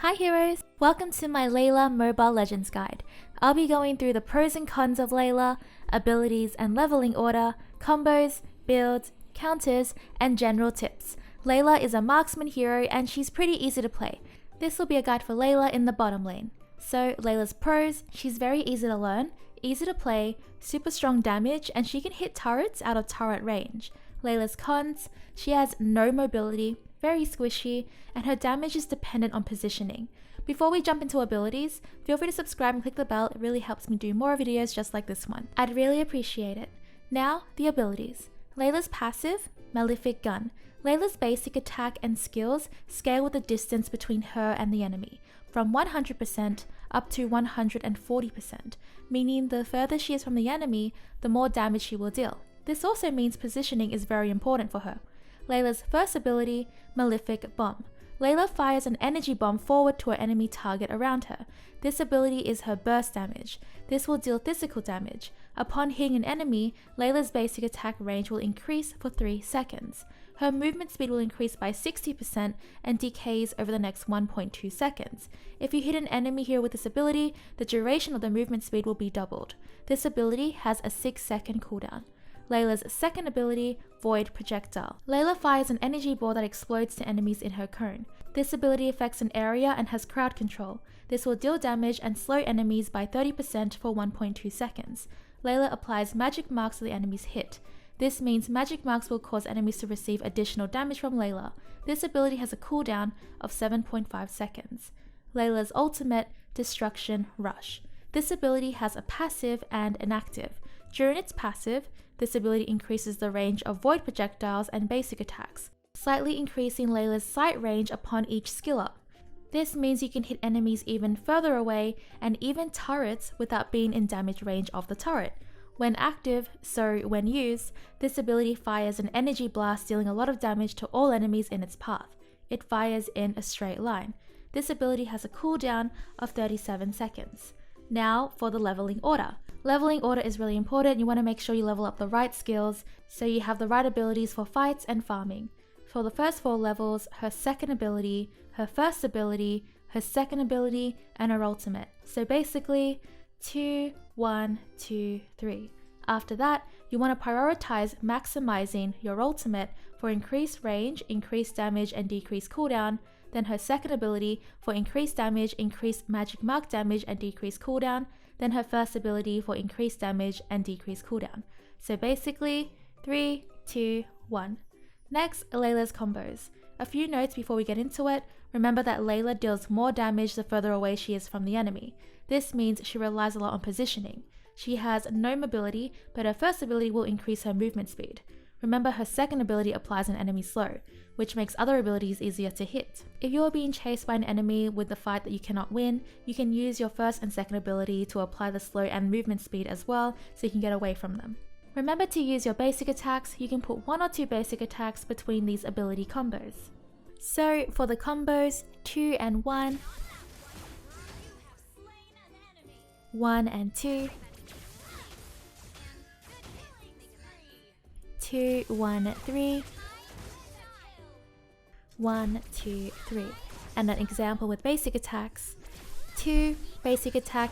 Hi heroes! Welcome to my LAYLA Mobile Legends guide. I'll be going through the pros and cons of LAYLA, abilities and leveling order, combos, builds, counters, and general tips. LAYLA is a marksman hero and she's pretty easy to play. This will be a guide for LAYLA in the bottom lane. So LAYLA's pros: she's very easy to learn, easy to play, super strong damage, and she can hit turrets out of turret range. LAYLA's cons: she has no mobility, very squishy, and her damage is dependent on positioning. Before we jump into abilities, feel free to subscribe and click the bell. It really helps me do more videos just like this one. I'd really appreciate it. Now, the abilities. LAYLA's passive, Malefic Gun. LAYLA's basic attack and skills scale with the distance between her and the enemy, from 100% up to 140%, meaning the further she is from the enemy, the more damage she will deal. This also means positioning is very important for her. LAYLA's first ability, Malefic Bomb. LAYLA fires an energy bomb forward to an enemy target around her. This ability is her burst damage. This will deal physical damage. Upon hitting an enemy, LAYLA's basic attack range will increase for 3 seconds. Her movement speed will increase by 60% and decays over the next 1.2 seconds. If you hit an enemy here with this ability, the duration of the movement speed will be doubled. This ability has a 6-second cooldown. LAYLA's second ability, Void Projectile. LAYLA fires an energy ball that explodes to enemies in her cone. This ability affects an area and has crowd control. This will deal damage and slow enemies by 30% for 1.2 seconds. LAYLA applies magic marks to the enemy's hit. This means magic marks will cause enemies to receive additional damage from LAYLA. This ability has a cooldown of 7.5 seconds. LAYLA's ultimate, Destruction Rush. This ability has a passive and an active. During its passive, this ability increases the range of void projectiles and basic attacks, slightly increasing LAYLA's sight range upon each skill up. This means you can hit enemies even further away and even turrets without being in damage range of the turret. When active, so when used, this ability fires an energy blast, dealing a lot of damage to all enemies in its path. It fires in a straight line. This ability has a cooldown of 37 seconds. Now for the leveling order. Leveling order is really important. You want to make sure you level up the right skills so you have the right abilities for fights and farming. For the first 4 levels, her second ability, her first ability, her second ability, and her ultimate. So basically 2, 1, 2, 3. After that, you want to prioritize maximizing your ultimate for increased range, increased damage, and decreased cooldown. Then her second ability for increased damage, increased magic mark damage, and decreased cooldown. Then her first ability for increased damage and decreased cooldown. So basically 3, 2, 1. Next, LAYLA's combos. A few notes before we get into it. Remember that LAYLA deals more damage the further away she is from the enemy. This means she relies a lot on positioning. She has no mobility, but her first ability will increase her movement speed. Remember, her second ability applies an enemy slow, which makes other abilities easier to hit. If you are being chased by an enemy with the fight that you cannot win, you can use your first and second ability to apply the slow and movement speed as well, so you can get away from them. Remember to use your basic attacks. You can put 1 or 2 basic attacks between these ability combos. So for the combos, 2 and 1, 1 and 2, 2, 1, 3, 1, 2, 3. And an example with basic attacks: 2, basic attack,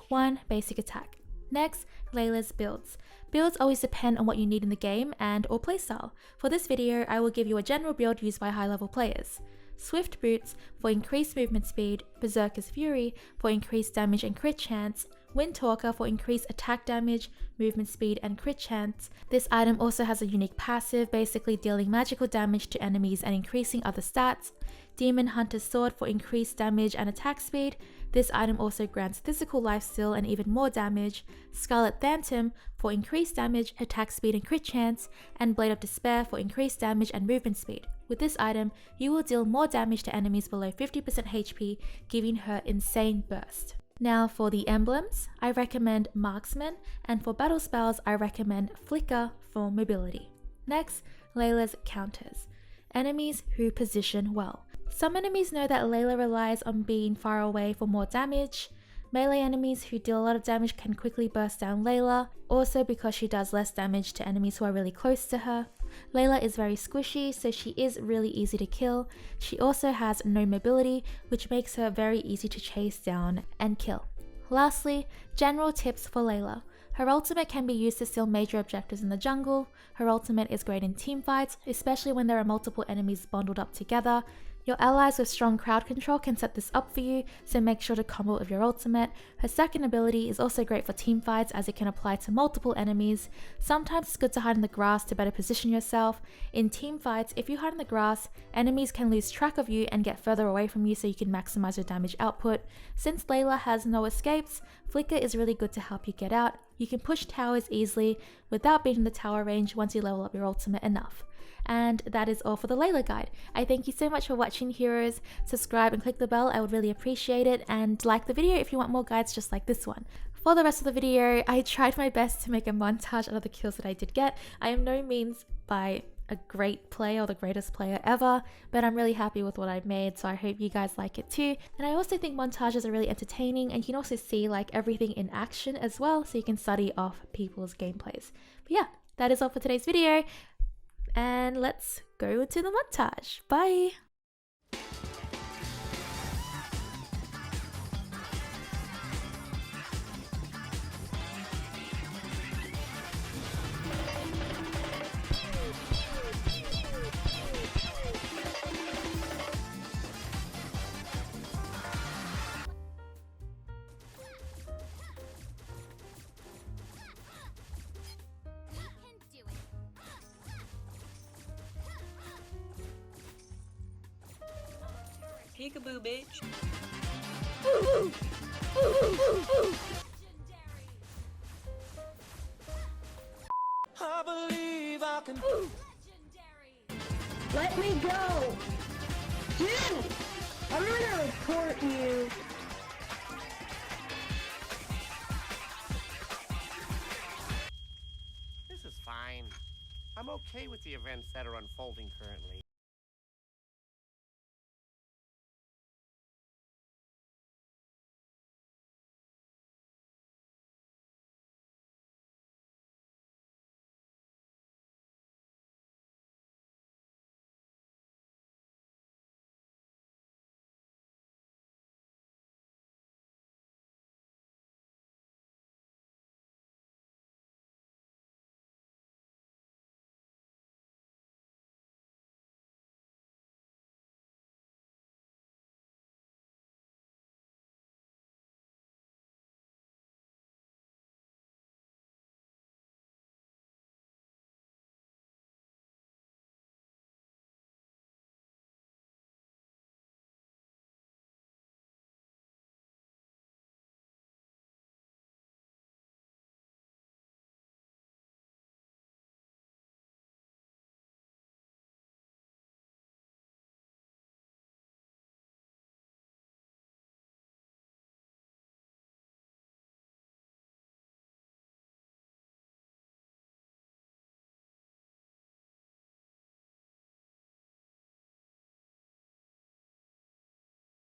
1, basic attack. Next, LAYLA's builds. Builds always depend on what you need in the game and or playstyle. For this video, I will give you a general build used by high-level players. Swift Boots for increased movement speed, Berserker's Fury for increased damage and crit chance, Windtalker for increased attack damage, movement speed, and crit chance. This item also has a unique passive, basically dealing magical damage to enemies and increasing other stats. Demon Hunter's Sword for increased damage and attack speed. This item also grants physical lifesteal and even more damage. Scarlet Phantom for increased damage, attack speed, and crit chance. And Blade of Despair for increased damage and movement speed. With this item, you will deal more damage to enemies below 50% HP, giving her insane burst. Now for the emblems, I recommend Marksman, and for battle spells, I recommend Flicker for mobility. Next, LAYLA's counters. Enemies who position well. Some enemies know that LAYLA relies on being far away for more damage. Melee enemies who deal a lot of damage can quickly burst down LAYLA, also because she does less damage to enemies who are really close to her. LAYLA is very squishy, so she is really easy to kill. She also has no mobility, which makes her very easy to chase down and kill. Lastly, general tips for LAYLA. Her ultimate can be used to steal major objectives in the jungle. Her ultimate is great in teamfights, especially when there are multiple enemies bundled up together. Your allies with strong crowd control can set this up for you, so make sure to combo with your ultimate. Her second ability is also great for teamfights as it can apply to multiple enemies. Sometimes it's good to hide in the grass to better position yourself. In teamfights, if you hide in the grass, enemies can lose track of you and get further away from you so you can maximize your damage output. Since LAYLA has no escapes, Flicker is really good to help you get out. You can push towers easily without being in the tower range once you level up your ultimate enough. And that is all for the LAYLA guide. I thank you so much for watching, heroes. Subscribe and click the bell, I would really appreciate it, and like the video if you want more guides just like this one. For the rest of the video, I tried my best to make a montage out of the kills that I did get. I am no means by a great player or the greatest player ever, but I'm really happy with what I've made, so I hope you guys like it too. And I also think montages are really entertaining, and you can also see like everything in action as well, so you can study off people's gameplays. But yeah, that is all for today's video. And let's go into the montage. Bye! Peekaboo, bitch. I believe I can. Let me go! Dude! I'm gonna report you. This is fine. I'm okay with the events that are unfolding currently.